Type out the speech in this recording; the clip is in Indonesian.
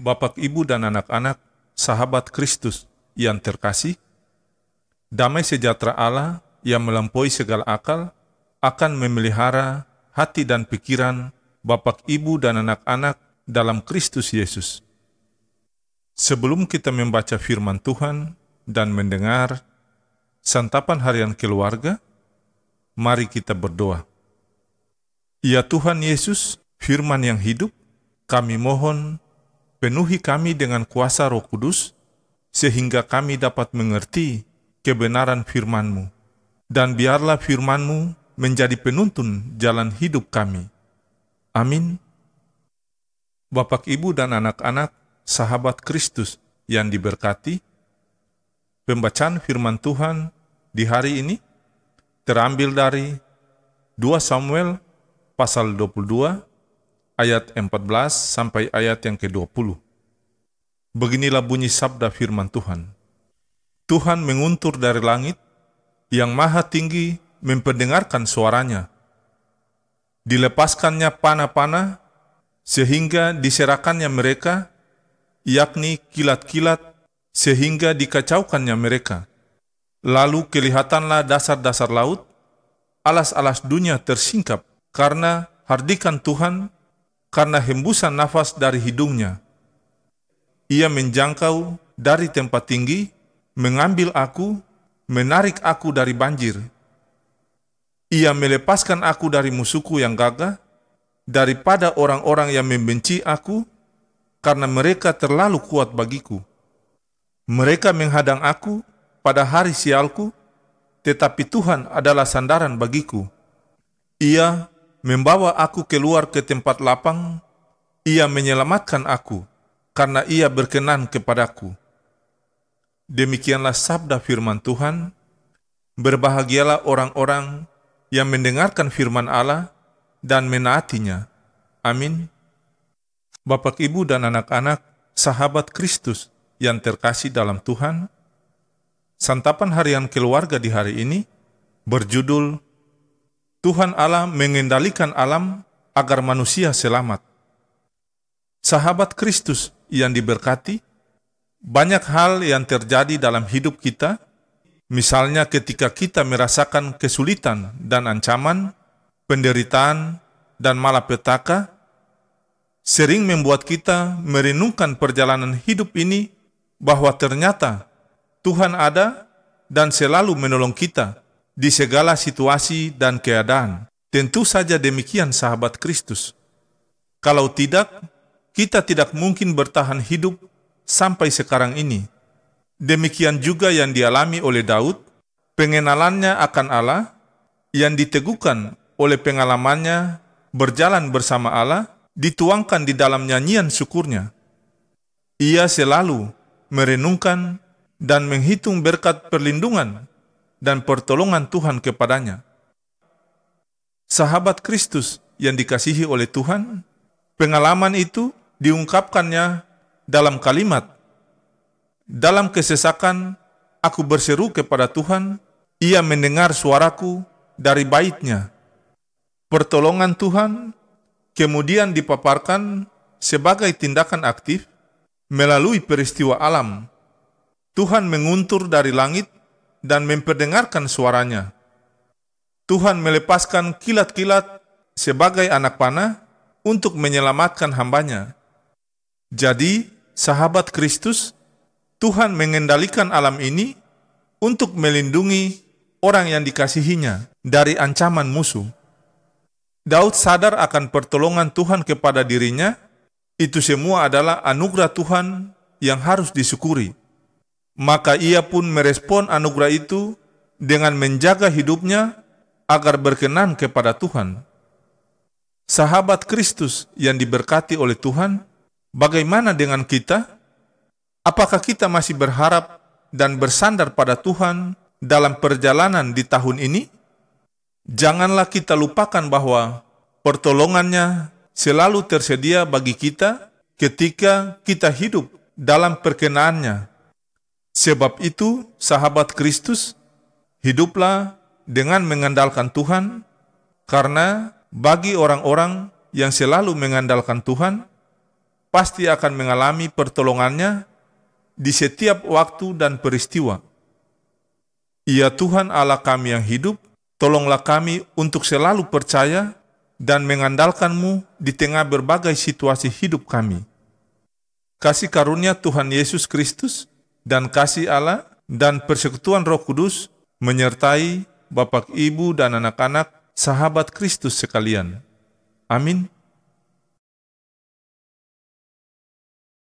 Bapak, Ibu, dan anak-anak, sahabat Kristus yang terkasih, damai sejahtera Allah yang melampaui segala akal akan memelihara hati dan pikiran Bapak, Ibu, dan anak-anak dalam Kristus Yesus. Sebelum kita membaca firman Tuhan dan mendengar santapan harian keluarga, mari kita berdoa. Ya Tuhan Yesus, firman yang hidup, kami mohon penuhi kami dengan kuasa Roh Kudus, sehingga kami dapat mengerti kebenaran firman-Mu. Dan biarlah firman-Mu menjadi penuntun jalan hidup kami. Amin. Bapak, Ibu, dan anak-anak, sahabat Kristus yang diberkati, pembacaan firman Tuhan di hari ini terambil dari 2 Samuel pasal 22, ayat 14 sampai ayat yang ke-20. Beginilah bunyi sabda firman Tuhan. Tuhan menguntur dari langit, yang maha tinggi memperdengarkan suaranya. Dilepaskannya panah-panah, sehingga diserahkannya mereka, yakni kilat-kilat, sehingga dikacaukannya mereka. Lalu kelihatanlah dasar-dasar laut, alas-alas dunia tersingkap, karena hardikan Tuhan, karena hembusan nafas dari hidungnya. Ia menjangkau dari tempat tinggi, mengambil aku, menarik aku dari banjir. Ia melepaskan aku dari musuhku yang gagah, daripada orang-orang yang membenci aku, karena mereka terlalu kuat bagiku. Mereka menghadang aku pada hari sialku, tetapi Tuhan adalah sandaran bagiku. Ia membawa aku keluar ke tempat lapang, ia menyelamatkan aku, karena ia berkenan kepadaku. Demikianlah sabda firman Tuhan. Berbahagialah orang-orang yang mendengarkan firman Allah dan menaatinya. Amin. Bapak, Ibu, dan anak-anak, sahabat Kristus yang terkasih dalam Tuhan, santapan harian keluarga di hari ini berjudul Tuhan Allah mengendalikan alam agar manusia selamat. Sahabat Kristus yang diberkati, banyak hal yang terjadi dalam hidup kita, misalnya ketika kita merasakan kesulitan dan ancaman, penderitaan, dan malapetaka, sering membuat kita merenungkan perjalanan hidup ini bahwa ternyata Tuhan ada dan selalu menolong kita di segala situasi dan keadaan. Tentu saja demikian sahabat Kristus. Kalau tidak, kita tidak mungkin bertahan hidup sampai sekarang ini. Demikian juga yang dialami oleh Daud, pengenalannya akan Allah, yang diteguhkan oleh pengalamannya berjalan bersama Allah, dituangkan di dalam nyanyian syukurnya. Ia selalu merenungkan dan menghitung berkat perlindungan dan pertolongan Tuhan kepadanya. Sahabat Kristus yang dikasihi oleh Tuhan, pengalaman itu diungkapkannya dalam kalimat, dalam kesesakan aku berseru kepada Tuhan, ia mendengar suaraku dari bait-Nya. Pertolongan Tuhan kemudian dipaparkan sebagai tindakan aktif melalui peristiwa alam. Tuhan menguntur dari langit dan memperdengarkan suaranya. Tuhan melepaskan kilat-kilat sebagai anak panah untuk menyelamatkan hamba-Nya. Jadi, sahabat Kristus, Tuhan mengendalikan alam ini untuk melindungi orang yang dikasihinya dari ancaman musuh. Daud sadar akan pertolongan Tuhan kepada dirinya. Itu semua adalah anugerah Tuhan yang harus disyukuri. Maka ia pun merespon anugerah itu dengan menjaga hidupnya agar berkenan kepada Tuhan. Sahabat Kristus yang diberkati oleh Tuhan, bagaimana dengan kita? Apakah kita masih berharap dan bersandar pada Tuhan dalam perjalanan di tahun ini? Janganlah kita lupakan bahwa pertolongannya selalu tersedia bagi kita ketika kita hidup dalam perkenaannya. Sebab itu, sahabat Kristus, hiduplah dengan mengandalkan Tuhan, karena bagi orang-orang yang selalu mengandalkan Tuhan, pasti akan mengalami pertolongannya di setiap waktu dan peristiwa. Ya Tuhan Allah kami yang hidup, tolonglah kami untuk selalu percaya dan mengandalkan-Mu di tengah berbagai situasi hidup kami. Kasih karunia Tuhan Yesus Kristus dan kasih Allah dan persekutuan Roh Kudus menyertai Bapak, Ibu, dan anak-anak sahabat Kristus sekalian. Amin.